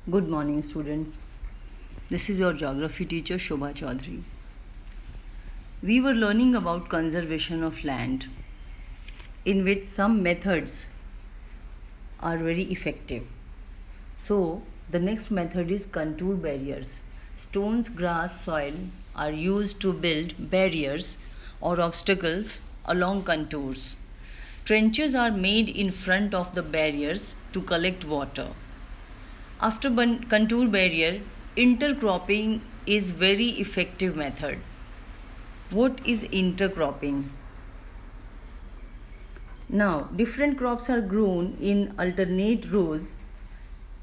Good morning, students. This is your geography teacher Shobha Chaudhary. We were learning about conservation of land, in which some methods are very effective. So, the next method is contour barriers. Stones, grass, soil are used to build barriers or obstacles along contours. Trenches are made in front of the barriers to collect water. After contour barrier, intercropping is very effective method. What is intercropping? Now, different crops are grown in alternate rows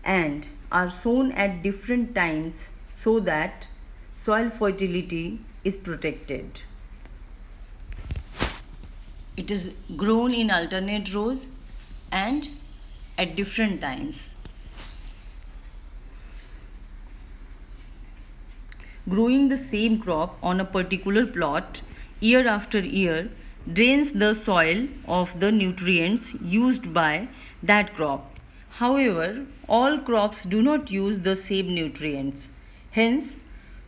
and are sown at different times so that soil fertility is protected. It is grown in alternate rows and at different times. Growing the same crop on a particular plot year after year drains the soil of the nutrients used by that crop. However, all crops do not use the same nutrients. Hence,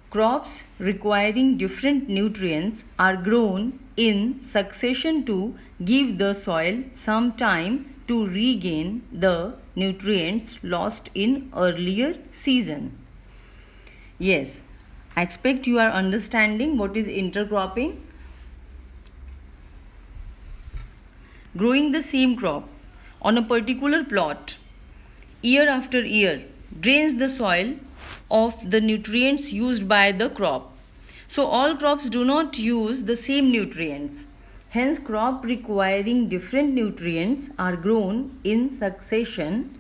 crops requiring different nutrients are grown in succession to give the soil some time to regain the nutrients lost in earlier season. Yes, I expect you are understanding what is intercropping. Growing the same crop on a particular plot year after year drains the soil of the nutrients used by the crop. So all crops do not use the same nutrients. Hence, crop requiring different nutrients are grown in succession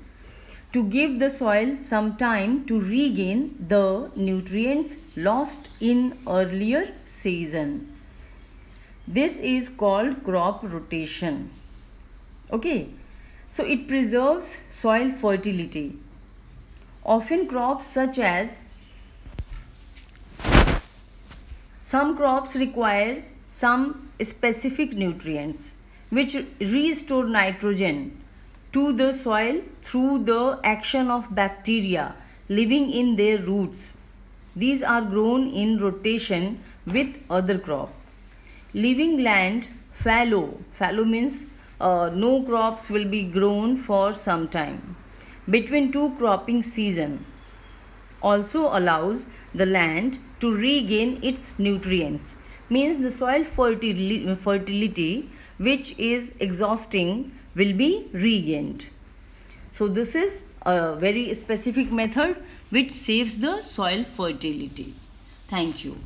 to give the soil some time to regain the nutrients lost in earlier season. This is called crop rotation. Okay, so it preserves soil fertility. Often crops such as some crops require some specific nutrients which restore nitrogen to the soil through the action of bacteria living in their roots. These are grown in rotation with other crop. Leaving land fallow. Fallow means no crops will be grown for some time between two cropping season also allows the land to regain its nutrients. Means the soil fertility which is exhausting will be regained. So this is a very specific method which saves the soil fertility. Thank you.